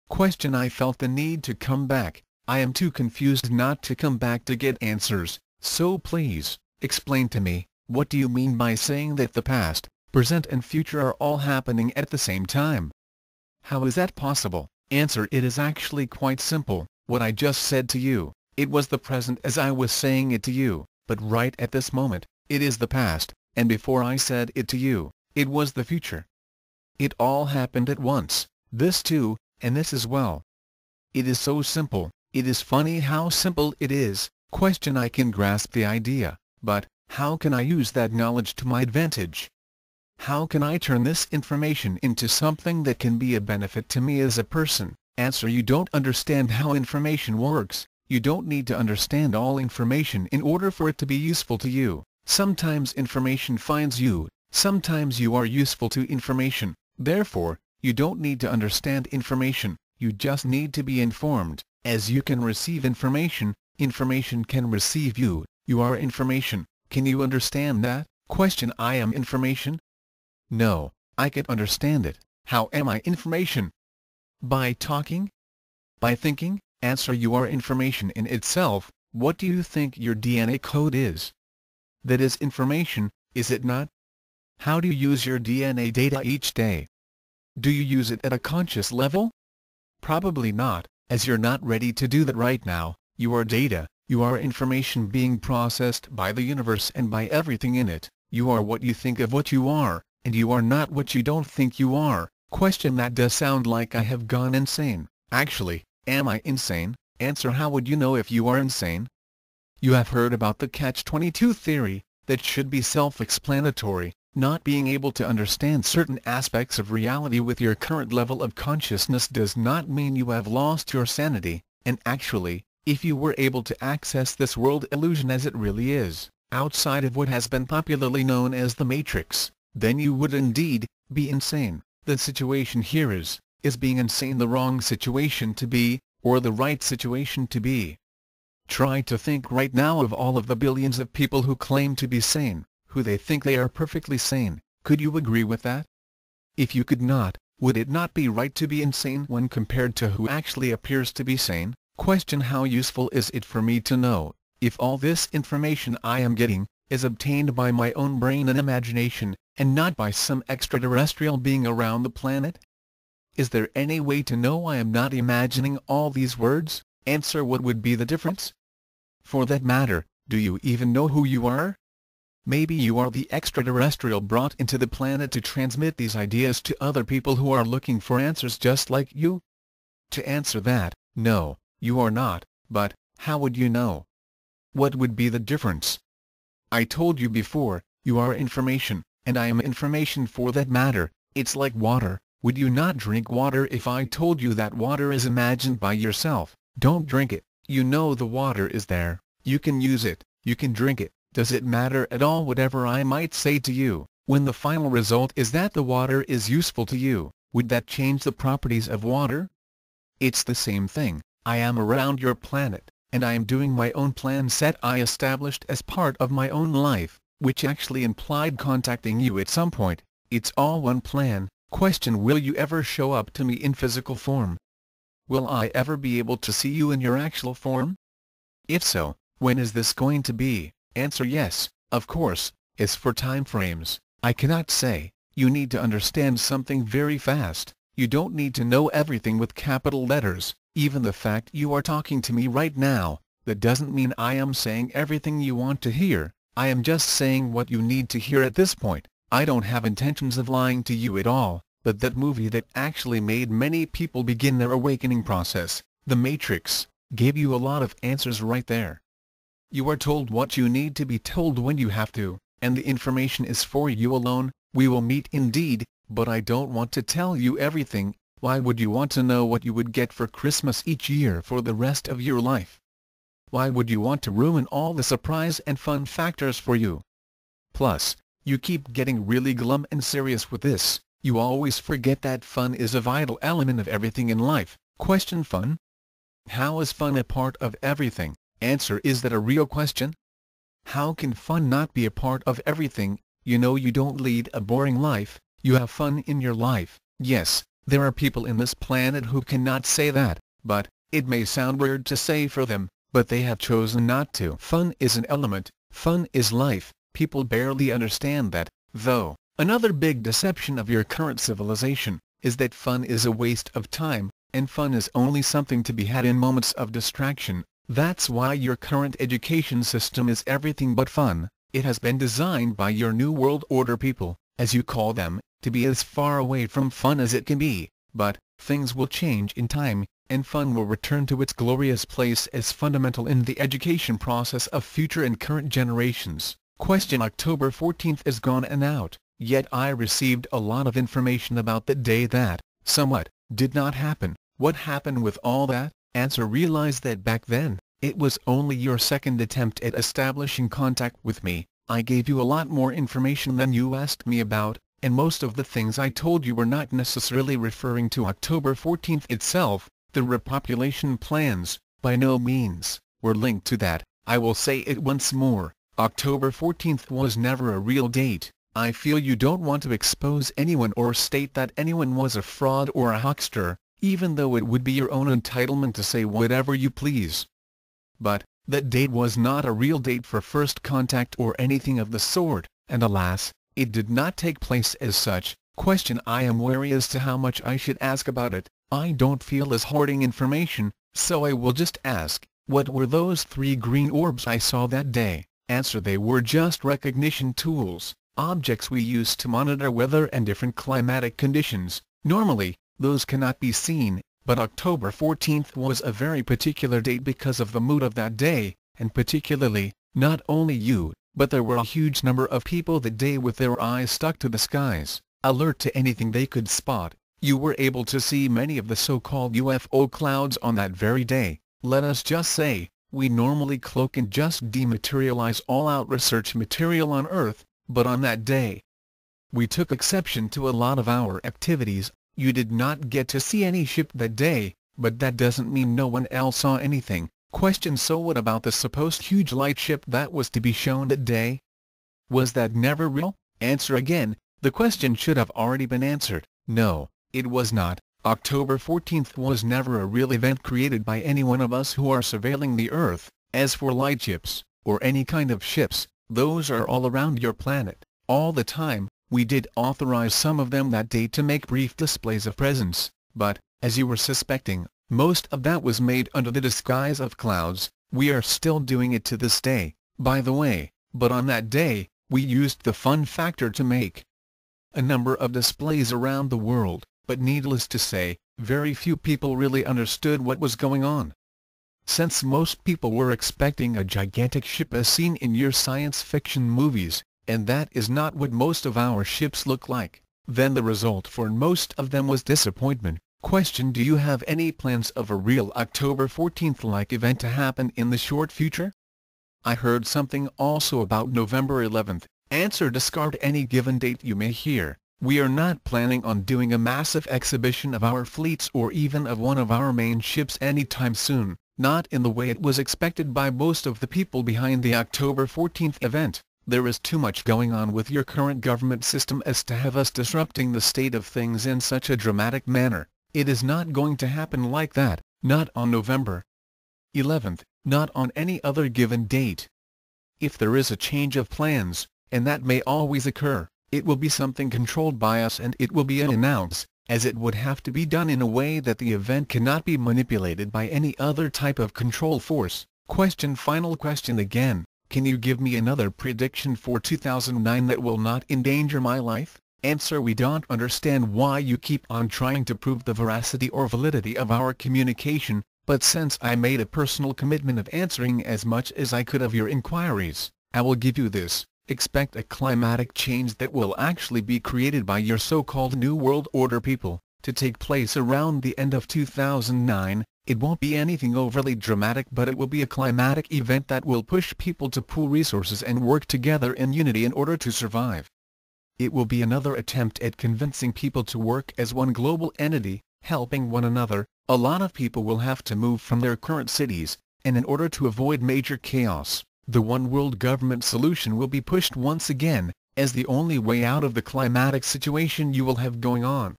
Question: I felt the need to come back. I am too confused not to come back to get answers, so please, explain to me, what do you mean by saying that the past, present and future are all happening at the same time? How is that possible? Answer: it is actually quite simple. What I just said to you, it was the present as I was saying it to you, but right at this moment, it is the past, and before I said it to you, it was the future. It all happened at once, this too, and this as well. It is so simple. It is funny how simple it is. Question: I can grasp the idea, but how can I use that knowledge to my advantage? How can I turn this information into something that can be a benefit to me as a person? Answer: you don't understand how information works. You don't need to understand all information in order for it to be useful to you. Sometimes information finds you, sometimes you are useful to information. Therefore, you don't need to understand information, you just need to be informed. As you can receive information, information can receive you. You are information. Can you understand that? Question: I am information? No, I can understand it. How am I information? By talking? By thinking? Answer: you are information in itself. What do you think your DNA code is? That is information, is it not? How do you use your DNA data each day? Do you use it at a conscious level? Probably not, as you're not ready to do that right now. You are data, you are information being processed by the universe and by everything in it. You are what you think of what you are, and you are not what you don't think you are. Question: that does sound like I have gone insane. Actually, am I insane? Answer: how would you know if you are insane? You have heard about the catch-22 theory. That should be self-explanatory. Not being able to understand certain aspects of reality with your current level of consciousness does not mean you have lost your sanity, and actually, if you were able to access this world illusion as it really is, outside of what has been popularly known as the Matrix, then you would indeed be insane. The situation here is being insane the wrong situation to be, or the right situation to be? Try to think right now of all of the billions of people who claim to be sane, who they think they are perfectly sane. Could you agree with that? If you could not, would it not be right to be insane when compared to who actually appears to be sane? Question: how useful is it for me to know, if all this information I am getting, is obtained by my own brain and imagination, and not by some extraterrestrial being around the planet? Is there any way to know I am not imagining all these words? Answer: what would be the difference? For that matter, do you even know who you are? Maybe you are the extraterrestrial brought into the planet to transmit these ideas to other people who are looking for answers just like you? To answer that, no, you are not, but how would you know? What would be the difference? I told you before, you are information, and I am information for that matter. It's like water. Would you not drink water if I told you that water is imagined by yourself? Don't drink it. You know the water is there. You can use it. You can drink it. Does it matter at all whatever I might say to you, when the final result is that the water is useful to you? Would that change the properties of water? It's the same thing. I am around your planet, and I am doing my own plan set I established as part of my own life, which actually implied contacting you at some point. It's all one plan. Question: will you ever show up to me in physical form? Will I ever be able to see you in your actual form? If so, when is this going to be? Answer: yes, of course. As for time frames, I cannot say. You need to understand something very fast. You don't need to know everything with capital letters. Even the fact you are talking to me right now, that doesn't mean I am saying everything you want to hear. I am just saying what you need to hear at this point. I don't have intentions of lying to you at all, but that movie that actually made many people begin their awakening process, The Matrix, gave you a lot of answers right there. You are told what you need to be told when you have to, and the information is for you alone. We will meet indeed, but I don't want to tell you everything. Why would you want to know what you would get for Christmas each year for the rest of your life? Why would you want to ruin all the surprise and fun factors for you? Plus, you keep getting really glum and serious with this. You always forget that fun is a vital element of everything in life. Question: fun? How is fun a part of everything? Answer: is that a real question? How can fun not be a part of everything? You know you don't lead a boring life, you have fun in your life. Yes, There are people in this planet who cannot say that, but it may sound weird to say for them, but they have chosen not to. Fun is an element, fun is life. People barely understand that, though. Another big deception of your current civilization is that fun is a waste of time, and fun is only something to be had in moments of distraction. That's why your current education system is everything but fun. It has been designed by your New World Order people, as you call them, to be as far away from fun as it can be. But things will change in time, and fun will return to its glorious place as fundamental in the education process of future and current generations. Question: October 14th is gone and out, yet I received a lot of information about the day that, somewhat, did not happen. What happened with all that? Answer: realize that back then, it was only your second attempt at establishing contact with me. I gave you a lot more information than you asked me about, and most of the things I told you were not necessarily referring to October 14th itself. The repopulation plans, by no means, were linked to that. I will say it once more, October 14th was never a real date. I feel you don't want to expose anyone or state that anyone was a fraud or a huckster, even though it would be your own entitlement to say whatever you please. But that date was not a real date for first contact or anything of the sort, and alas, it did not take place as such. Question: I am wary as to how much I should ask about it. I don't feel as hoarding information, so I will just ask, what were those 3 green orbs I saw that day? Answer: they were just recognition tools, objects we use to monitor weather and different climatic conditions. Normally, those cannot be seen, but October 14th was a very particular date because of the mood of that day, and particularly, not only you, but there were a huge number of people that day with their eyes stuck to the skies, alert to anything they could spot. You were able to see many of the so-called UFO clouds on that very day. Let us just say, we normally cloak and just dematerialize all-out research material on Earth, but on that day, we took exception to a lot of our activities. You did not get to see any ship that day, but that doesn't mean no one else saw anything. Question: so what about the supposed huge light ship that was to be shown that day? Was that never real? Answer: again, the question should have already been answered. No, it was not. October 14th was never a real event created by any one of us who are surveilling the Earth. As for light ships, or any kind of ships, those are all around your planet, all the time. We did authorize some of them that day to make brief displays of presence, but, as you were suspecting, most of that was made under the disguise of clouds. We are still doing it to this day, by the way, but on that day, we used the fun factor to make a number of displays around the world, but needless to say, very few people really understood what was going on. Since most people were expecting a gigantic ship as seen in your science fiction movies, and that is not what most of our ships look like, then the result for most of them was disappointment. Question: do you have any plans of a real October 14th-like event to happen in the short future? I heard something also about November 11th. Answer: discard any given date you may hear. We are not planning on doing a massive exhibition of our fleets or even of one of our main ships anytime soon, not in the way it was expected by most of the people behind the October 14th event. There is too much going on with your current government system as to have us disrupting the state of things in such a dramatic manner. It is not going to happen like that, not on November 11th, not on any other given date. If there is a change of plans, and that may always occur, it will be something controlled by us and it will be unannounced, as it would have to be done in a way that the event cannot be manipulated by any other type of control force. Question: final question again. Can you give me another prediction for 2009 that will not endanger my life? Answer: we don't understand why you keep on trying to prove the veracity or validity of our communication, but since I made a personal commitment of answering as much as I could of your inquiries, I will give you this. Expect a climatic change that will actually be created by your so-called New World Order people, to take place around the end of 2009. It won't be anything overly dramatic, but it will be a climatic event that will push people to pool resources and work together in unity in order to survive. It will be another attempt at convincing people to work as one global entity, helping one another. A lot of people will have to move from their current cities, and in order to avoid major chaos, the one world government solution will be pushed once again, as the only way out of the climatic situation you will have going on.